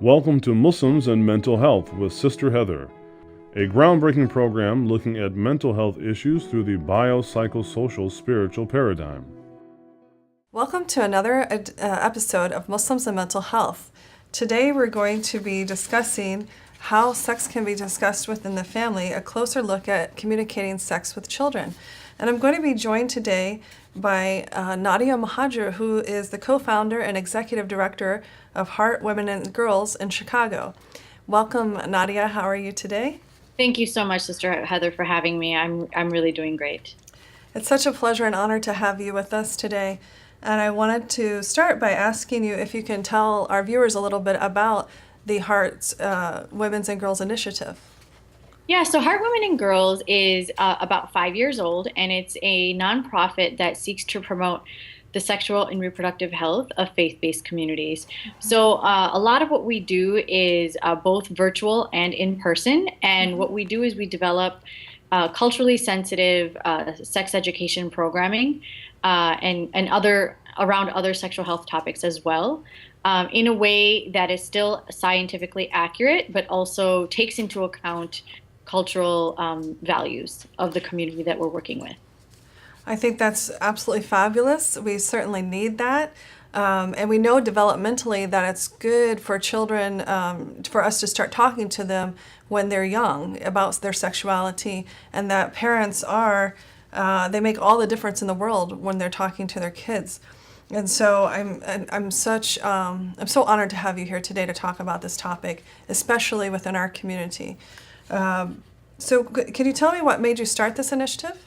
Welcome to Muslims and Mental Health with Sister Heather, a groundbreaking program looking at mental health issues through the biopsychosocial spiritual paradigm. Welcome to another episode of Muslims and Mental Health. Today we're going to be discussing how sex can be discussed within the family, a closer look at communicating sex with children. And I'm going to be joined today by Nadia Mahajir, who is the co-founder and executive director of Heart, Women, and Girls in Chicago. Welcome, Nadia. How are you today? Thank you so much, Sister Heather, for having me. I'm really doing great. It's such a pleasure and honor to have you with us today. And I wanted to start by asking you if you can tell our viewers a little bit about the Heart's Women's and Girls Initiative. Yeah, so Heart, Women, and Girls is about 5 years old, and it's a nonprofit that seeks to promote the sexual and reproductive health of faith-based communities. So a lot of what we do is both virtual and in person. And what we do is we develop culturally sensitive sex education programming and other around other sexual health topics as well, in a way that is still scientifically accurate, but also takes into account cultural values of the community that we're working with. I think that's absolutely fabulous. We certainly need that. And we know developmentally that it's good for children, for us to start talking to them when they're young about their sexuality, and that parents they make all the difference in the world when they're talking to their kids. And so I'm so honored to have you here today to talk about this topic, especially within our community. So can you tell me what made you start this initiative?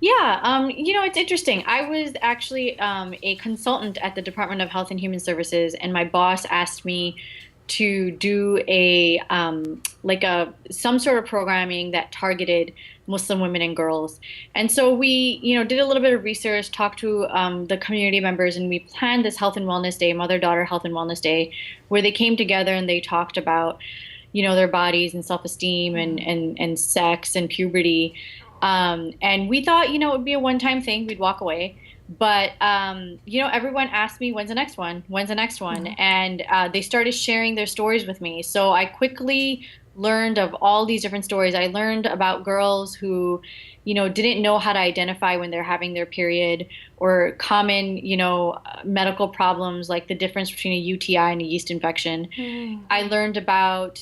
Yeah, it's interesting. I was actually a consultant at the Department of Health and Human Services, and my boss asked me to do some sort of programming that targeted Muslim women and girls. And so we, did a little bit of research, talked to the community members, and we planned this Health and Wellness Day, Mother-Daughter Health and Wellness Day, where they came together and they talked about, their bodies and self-esteem and sex and puberty. And we thought, it would be a one-time thing. We'd walk away. But, everyone asked me, when's the next one? When's the next one? Mm-hmm. And they started sharing their stories with me. So I quickly learned of all these different stories. I learned about girls who, didn't know how to identify when they're having their period, or common, medical problems like the difference between a UTI and a yeast infection. Mm. I learned about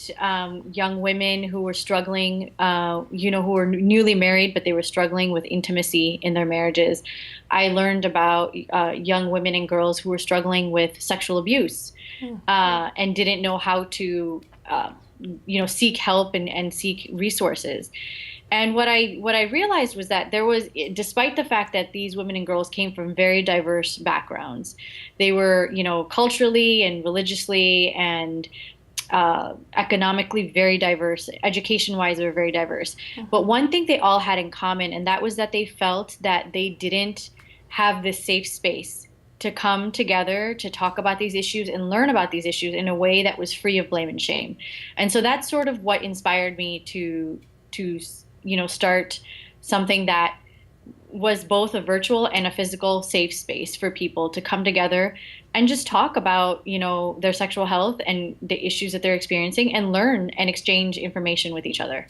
young women who were struggling, who were newly married, but they were struggling with intimacy in their marriages. I learned about young women and girls who were struggling with sexual abuse and didn't know how to seek help and seek resources. And what I realized was that there was, despite the fact that these women and girls came from very diverse backgrounds, they were, culturally and religiously and economically very diverse, education-wise, they were very diverse. Mm-hmm. But one thing they all had in common, and that was that they felt that they didn't have this safe space to come together to talk about these issues and learn about these issues in a way that was free of blame and shame. And so that's sort of what inspired me to start something that was both a virtual and a physical safe space for people to come together and just talk about, their sexual health and the issues that they're experiencing, and learn and exchange information with each other.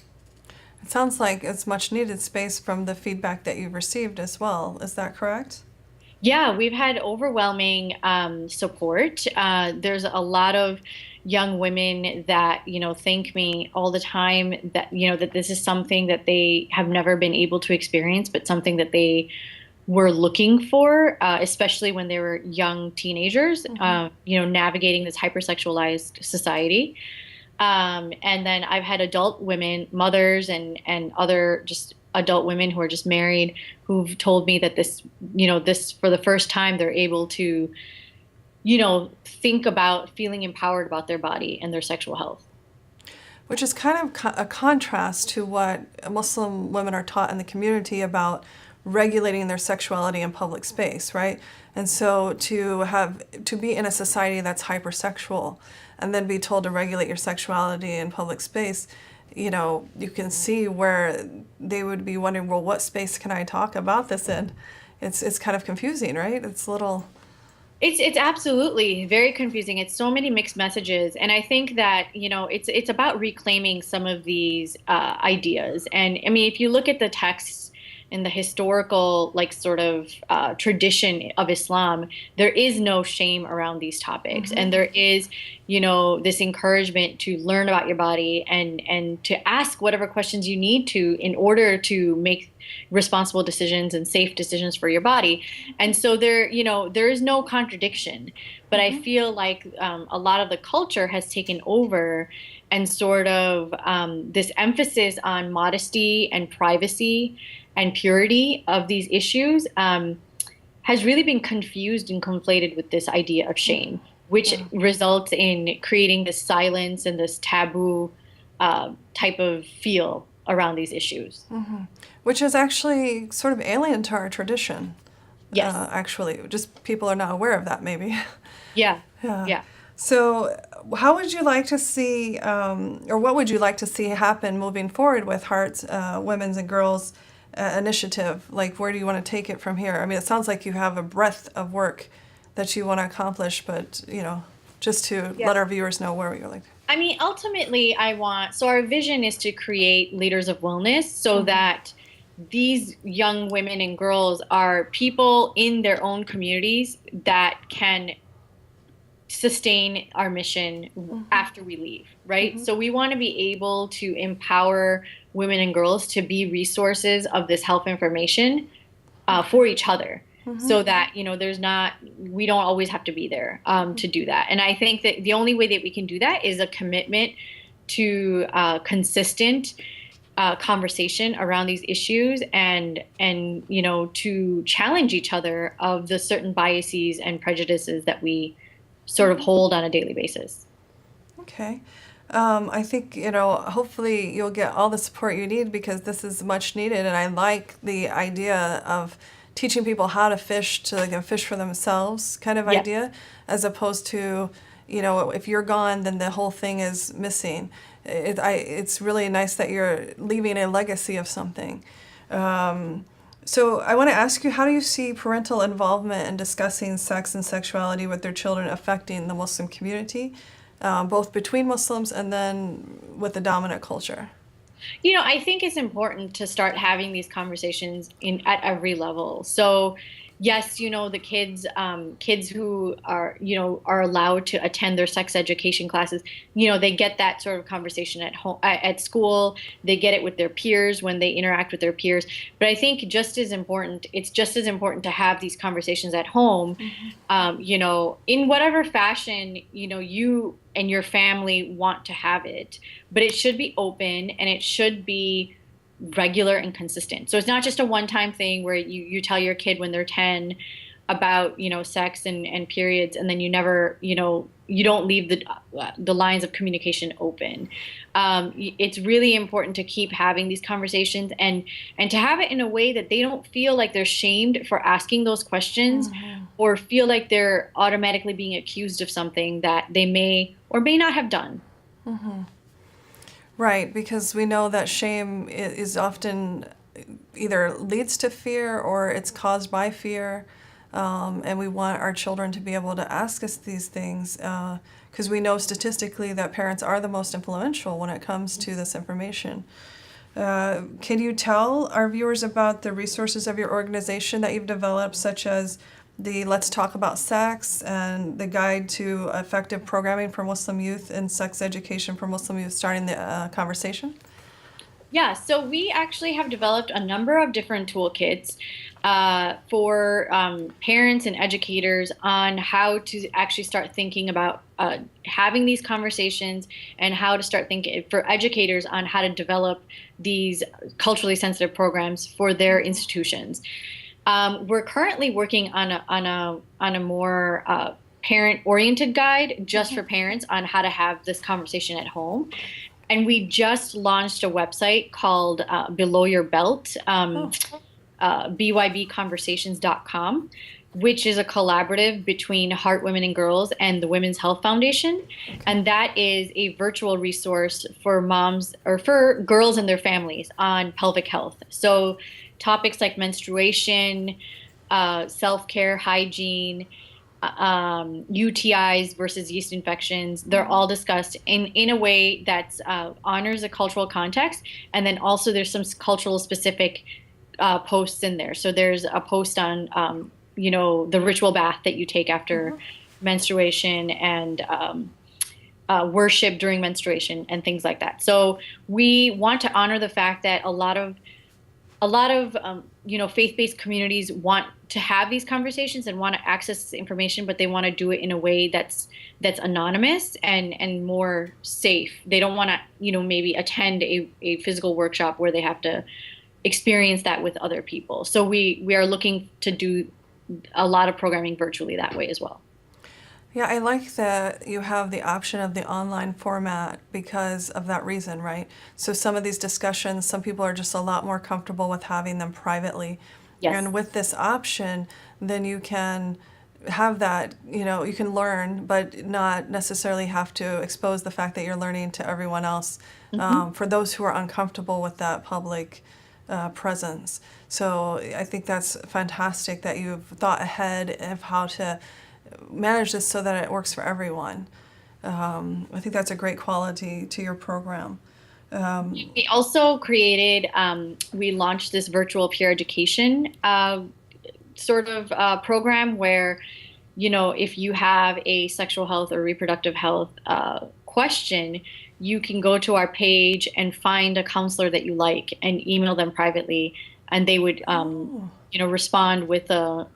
It sounds like it's much needed space from the feedback that you've received as well. Is that correct? Yeah, we've had overwhelming support. There's a lot of young women that, thank me all the time that, that this is something that they have never been able to experience, but something that they were looking for, especially when they were young teenagers, mm-hmm. Navigating this hypersexualized society. And then I've had adult women, mothers and other just adult women who are just married, who've told me that this for the first time they're able to, think about feeling empowered about their body and their sexual health. Which is kind of a contrast to what Muslim women are taught in the community about regulating their sexuality in public space, right? And so to be in a society that's hypersexual and then be told to regulate your sexuality in public space, you can see where they would be wondering, well, what space can I talk about this in? It's kind of confusing, right? It's a little It's absolutely very confusing. It's so many mixed messages, and I think that it's about reclaiming some of these ideas. And I mean, if you look at the texts in the historical like sort of tradition of Islam, there is no shame around these topics, and there is this encouragement to learn about your body and to ask whatever questions you need to in order to make responsible decisions and safe decisions for your body. And so there is no contradiction, but I feel like a lot of the culture has taken over, and sort of this emphasis on modesty and privacy and purity of these issues has really been confused and conflated with this idea of shame, which results in creating this silence and this taboo type of feel around these issues. Which is actually sort of alien to our tradition. Yes. Actually, just people are not aware of that, maybe. Yeah. Yeah. Yeah. So, how would you like to see, or what would you like to see happen moving forward with Heart's Women's and Girls Initiative? Like, where do you want to take it from here? I mean, it sounds like you have a breadth of work that you want to accomplish, but, just to let our viewers know where you're like. I mean, ultimately, so our vision is to create leaders of wellness so that these young women and girls are people in their own communities that can sustain our mission after we leave, right? So we want to be able to empower women and girls to be resources of this health information for each other. So that we don't always have to be there to do that. And I think that the only way that we can do that is a commitment to consistent conversation around these issues, and to challenge each other of the certain biases and prejudices that we sort of hold on a daily basis. Okay. I think, hopefully you'll get all the support you need, because this is much needed. And I like the idea of teaching people how to fish, to like a fish for themselves kind of idea, as opposed to, if you're gone, then the whole thing is missing. It's really nice that you're leaving a legacy of something. So I want to ask you, how do you see parental involvement in discussing sex and sexuality with their children affecting the Muslim community, both between Muslims and then with the dominant culture? I think it's important to start having these conversations at every level. So yes, the kids who are allowed to attend their sex education classes, they get that sort of conversation at home, at school. They get it with their peers when they interact with their peers. But I think it's just as important to have these conversations at home, in whatever fashion, you and your family want to have it. But it should be open, and it should be regular and consistent. So it's not just a one-time thing where you tell your kid when they're 10 about, sex and periods, and then you never, you don't leave the lines of communication open. It's really important to keep having these conversations, and to have it in a way that they don't feel like they're shamed for asking those questions, or feel like they're automatically being accused of something that they may or may not have done. Right, because we know that shame is often either leads to fear or it's caused by fear. And we want our children to be able to ask us these things, because we know statistically that parents are the most influential when it comes to this information. Can you tell our viewers about the resources of your organization that you've developed, such as the Let's Talk About Sex and the Guide to Effective Programming for Muslim Youth and Sex Education for Muslim Youth, starting the conversation? Yeah, so we actually have developed a number of different toolkits for parents and educators on how to actually start thinking about having these conversations, and how to start thinking for educators on how to develop these culturally sensitive programs for their institutions. We're currently working on a more parent-oriented guide just for parents on how to have this conversation at home. And we just launched a website called Below Your Belt, bybconversations.com, which is a collaborative between Heart Women and Girls and the Women's Health Foundation. And that is a virtual resource for moms or for girls and their families on pelvic health. So topics like menstruation, self-care, hygiene, UTIs versus yeast infections. They're all discussed in a way that honors a cultural context. And then also there's some cultural specific posts in there. So there's a post on, the ritual bath that you take after menstruation and worship during menstruation and things like that. So we want to honor the fact that a lot of faith-based communities want to have these conversations and want to access this information, but they want to do it in a way that's anonymous and more safe. They don't want to maybe attend a physical workshop where they have to experience that with other people. So we are looking to do a lot of programming virtually that way as well. Yeah, I like that you have the option of the online format because of that reason, right? So some of these discussions, some people are just a lot more comfortable with having them privately. Yes. And with this option, then you can have that, you can learn, but not necessarily have to expose the fact that you're learning to everyone else, for those who are uncomfortable with that public presence. So I think that's fantastic that you've thought ahead of how to manage this so that it works for everyone. I think that's a great quality to your program. We also created, we launched this virtual peer education sort of program where, if you have a sexual health or reproductive health question, you can go to our page and find a counselor that you like and email them privately, and they would, respond with a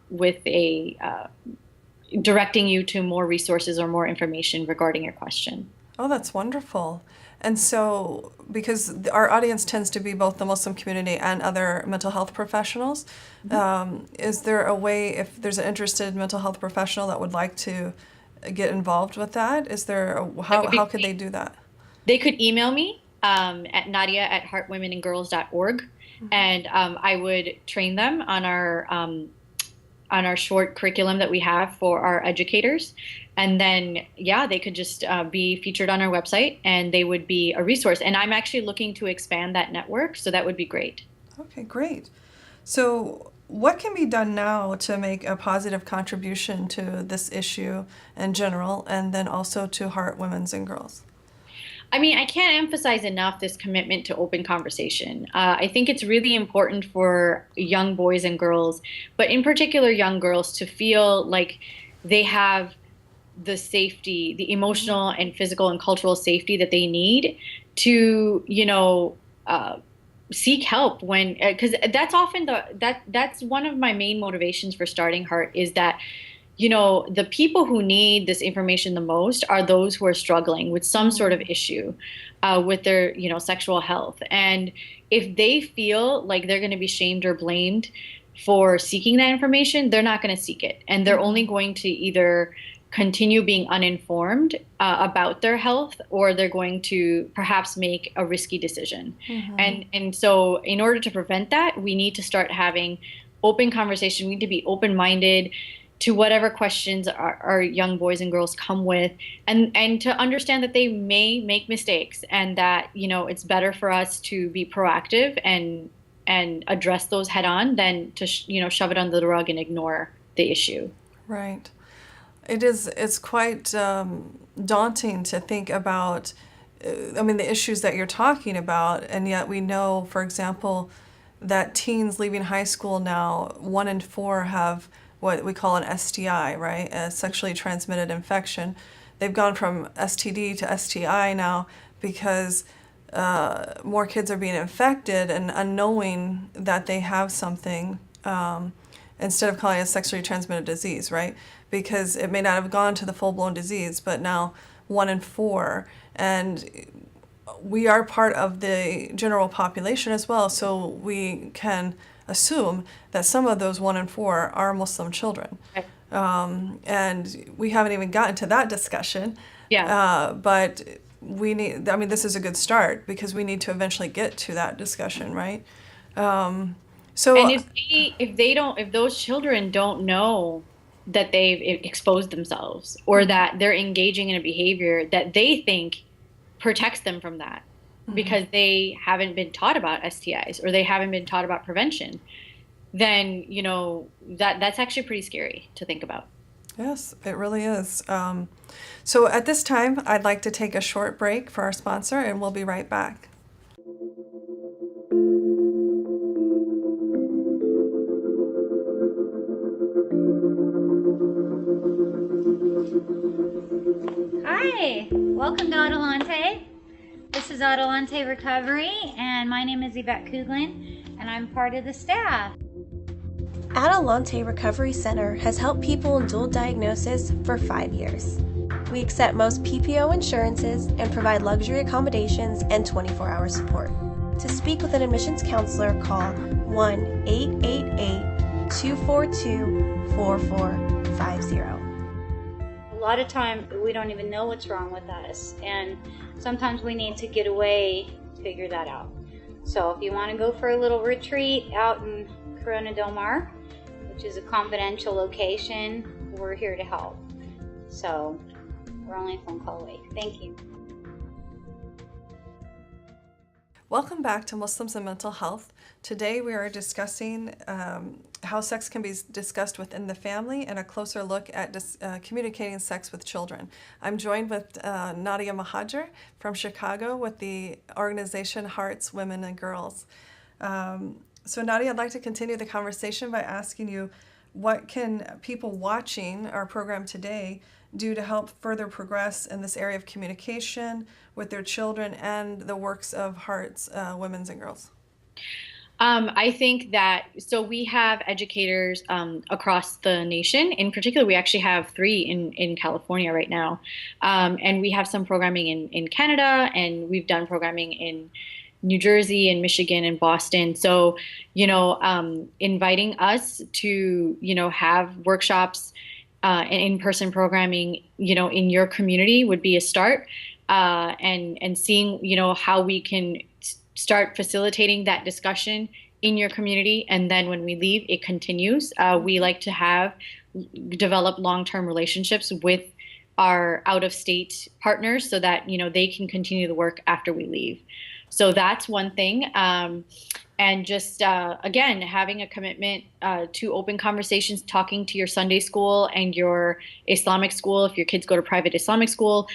directing you to more resources or more information regarding your question. Oh, that's wonderful. And so, because our audience tends to be both the Muslim community and other mental health professionals, is there a way, if there's an interested mental health professional that would like to get involved with that, how could they do that? They could email me at nadia@heartwomenandgirls.org, and I would train them on our short curriculum that we have for our educators. And then, they could just be featured on our website and they would be a resource. And I'm actually looking to expand that network, so that would be great. Okay, great. So what can be done now to make a positive contribution to this issue in general, and then also to Heart Women's and Girls? I mean, I can't emphasize enough this commitment to open conversation. I think it's really important for young boys and girls, but in particular young girls, to feel like they have the safety, the emotional and physical and cultural safety that they need to, seek help when, because that's often that's one of my main motivations for starting Heart, is that the people who need this information the most are those who are struggling with some sort of issue with their, sexual health. And if they feel like they're going to be shamed or blamed for seeking that information, they're not going to seek it. And they're only going to either continue being uninformed about their health, or they're going to perhaps make a risky decision. And so in order to prevent that, we need to start having open conversation. We need to be open-minded to whatever questions our young boys and girls come with, and to understand that they may make mistakes, and that, it's better for us to be proactive and address those head on than to, shove it under the rug and ignore the issue. Right. It's quite daunting to think about, the issues that you're talking about, and yet we know, for example, that teens leaving high school now, 1 in 4 have what we call an STI, right? A sexually transmitted infection. They've gone from STD to STI now because more kids are being infected and unknowing that they have something, instead of calling it a sexually transmitted disease, right? Because it may not have gone to the full-blown disease, but now 1 in 4. And we are part of the general population as well, so we can assume that some of those 1 in 4 are Muslim children. Right. And we haven't even gotten to that discussion. Yeah. But we need, this is a good start because we need to eventually get to that discussion, right? So, and if those children don't know that they've exposed themselves, or that they're engaging in a behavior that they think protects them from that, because they haven't been taught about STIs or they haven't been taught about prevention, then, that's actually pretty scary to think about. Yes, it really is. So at this time, I'd like to take a short break for our sponsor, and we'll be right back. Hi, welcome to Adelante. This is Adelante Recovery, and my name is Yvette Kuglin, and I'm part of the staff. Adelante Recovery Center has helped people in dual diagnosis for 5 years. We accept most PPO insurances and provide luxury accommodations and 24-hour support. To speak with an admissions counselor, call 1-888-242-4450. A lot of time we don't even know what's wrong with us, and sometimes we need to get away to figure that out. So if you want to go for a little retreat out in Corona Del Mar, which is a confidential location, we're here to help. So we're only a phone call away. Thank you. Welcome back to Muslims and Mental Health. Today we are discussing how sex can be discussed within the family and a closer look at communicating sex with children. I'm joined with Nadia Mahajer from Chicago with the organization Hearts, Women and Girls. So Nadia, I'd like to continue the conversation by asking you, what can people watching our program today do to help further progress in this area of communication with their children and the works of Hearts, Women's and Girls? I think that, so we have educators across the nation. In particular, we actually have 3 in California right now. And we have some programming in Canada, and we've done programming in New Jersey and Michigan and Boston. So, inviting us to, have workshops and in-person programming, in your community would be a start. And seeing, how we can start facilitating that discussion in your community. And then when we leave, it continues. We like to develop long-term relationships with our out-of-state partners so that, they can continue the work after we leave. So that's one thing. And just, again, having a commitment to open conversations, talking to your Sunday school and your Islamic school, if your kids go to private Islamic school,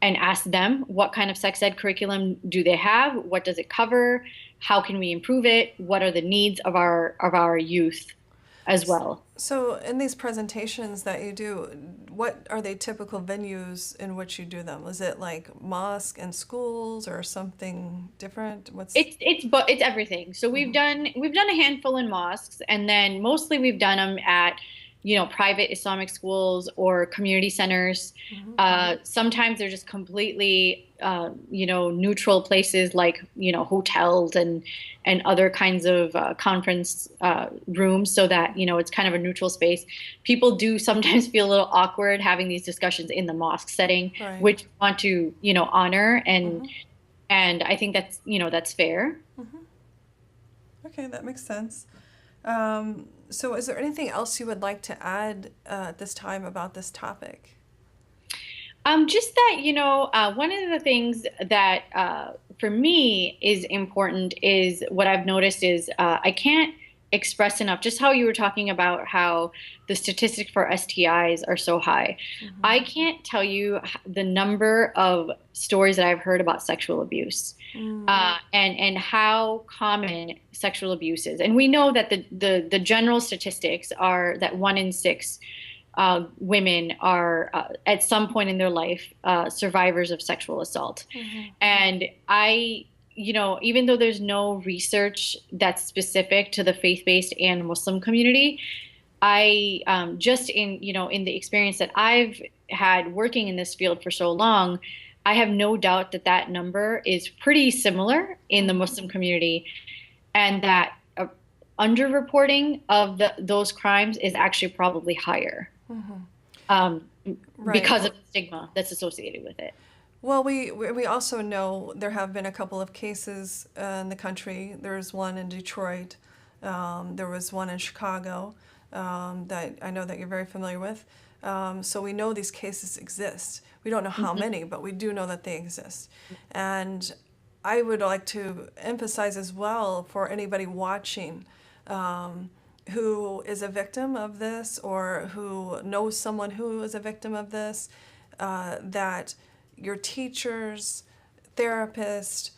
and ask them what kind of sex ed curriculum do they have? What does it cover? How can we improve it? What are the needs of our youth as well? So in these presentations that you do, what are they typical venues in which you do them? Is it like mosque and schools or something different? It's everything. So we've done a handful in mosques, and then mostly we've done them at private Islamic schools or community centers. Sometimes they're just completely, neutral places like, hotels and other kinds of conference rooms, so that, it's kind of a neutral space. People do sometimes feel a little awkward having these discussions in the mosque setting, right, which we want to, honor. And I think that's fair. Okay, that makes sense. So is there anything else you would like to add at this time about this topic? Just that, one of the things that for me is important is what I've noticed is I can't express enough just how you were talking about how the statistics for STIs are so high. I can't tell you the number of stories that I've heard about sexual abuse and how common sexual abuse is. And we know that the general statistics are that 1 in 6 women are at some point in their life survivors of sexual assault. And even though there's no research that's specific to the faith-based and Muslim community, I just in the experience that I've had working in this field for so long, I have no doubt that number is pretty similar in the Muslim community, and that underreporting of those crimes is actually probably higher because of the stigma that's associated with it. Well, we also know there have been a couple of cases in the country. There's one in Detroit. There was one in Chicago that I know that you're very familiar with. So we know these cases exist. We don't know how many, but we do know that they exist. And I would like to emphasize as well for anybody watching, who is a victim of this or who knows someone who is a victim of this, that your teachers, therapists,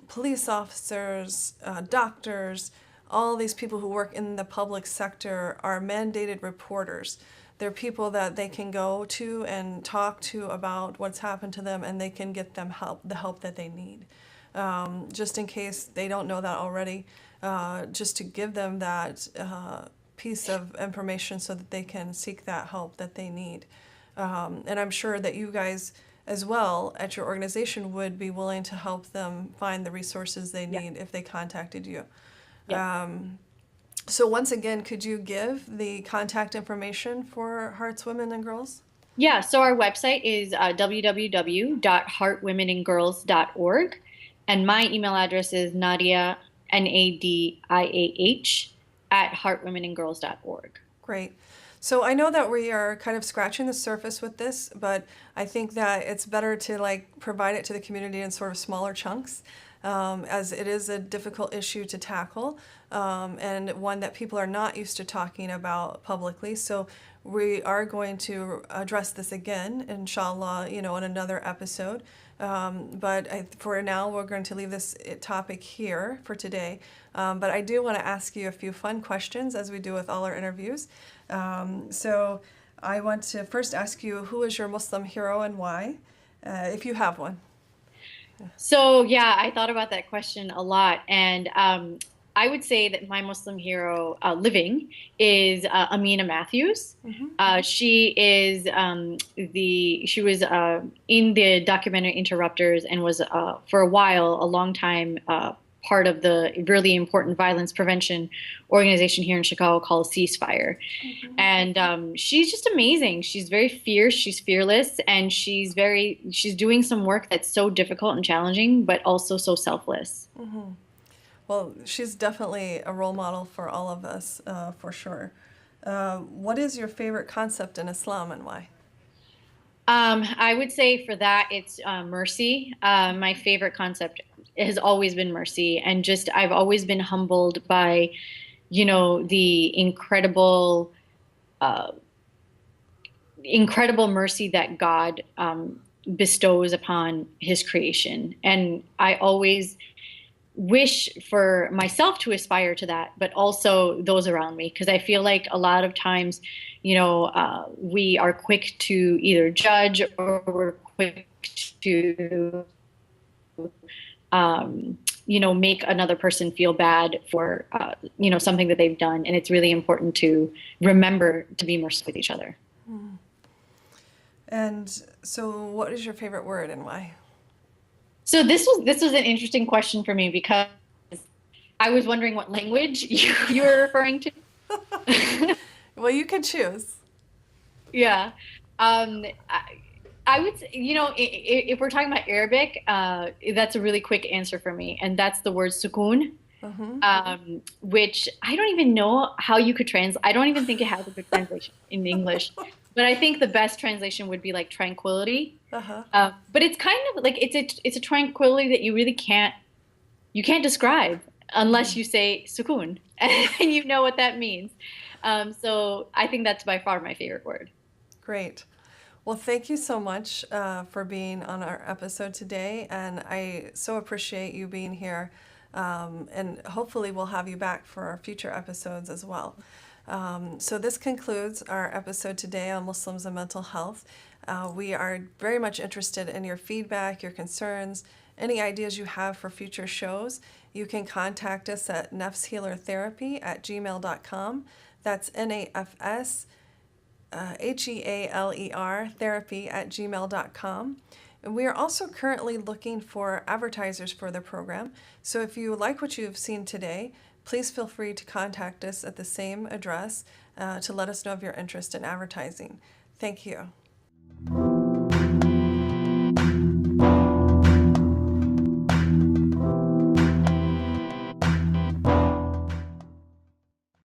police officers, doctors, all these people who work in the public sector are mandated reporters. They're people that they can go to and talk to about what's happened to them, and they can get them the help that they need. Just in case they don't know that already, just to give them that piece of information so that they can seek that help that they need. And I'm sure that you guys as well at your organization would be willing to help them find the resources they need if they contacted you. So once again, could you give the contact information for Hearts Women and Girls? Yeah, so our website is www.heartwomenandgirls.org, and my email address is Nadia, NADIAH, @heartwomenandgirls.org. Great. So I know that we are kind of scratching the surface with this, but I think that it's better to provide it to the community in sort of smaller chunks, as it is a difficult issue to tackle, and one that people are not used to talking about publicly. So we are going to address this again, inshallah, in another episode. But for now, we're going to leave this topic here for today. But I do want to ask you a few fun questions, as we do with all our interviews. So I want to first ask you, who is your Muslim hero and why, if you have one? So yeah, I thought about that question a lot, and I would say that my Muslim hero living is Amina Matthews. She is she was in the documentary Interrupters and was for a long time part of the really important violence prevention organization here in Chicago called Ceasefire. And she's just amazing. She's very fierce, she's fearless, and she's doing some work that's so difficult and challenging, but also so selfless. Well, she's definitely a role model for all of us, for sure. What is your favorite concept in Islam and why? I would say for that, it's mercy. My favorite concept has always been mercy, and just I've always been humbled by, the incredible mercy that God bestows upon His creation, and I always wish for myself to aspire to that, but also those around me, because I feel like a lot of times, we are quick to either judge or we're quick to make another person feel bad for, something that they've done. And it's really important to remember to be merciful with each other. And so what is your favorite word and why? So this was an interesting question for me, because I was wondering what language you were referring to. Well, you can choose. Yeah. I would say, if we're talking about Arabic, that's a really quick answer for me. And that's the word sukoon, which I don't even know how you could translate. I don't even think it has a good translation in English. But I think the best translation would be like tranquility. But it's kind of like it's a tranquility that you really can't describe unless you say sukoon, and you know what that means. So I think that's by far my favorite word. Great. Well, thank you so much for being on our episode today, and I so appreciate you being here. And hopefully we'll have you back for our future episodes as well. So this concludes our episode today on Muslims and mental health. We are very much interested in your feedback, your concerns, any ideas you have for future shows. You can contact us at nafshealertherapy@gmail.com. That's NAFS HEALER therapy@gmail.com. And we are also currently looking for advertisers for the program. So if you like what you've seen today, please feel free to contact us at the same address to let us know of your interest in advertising. Thank you.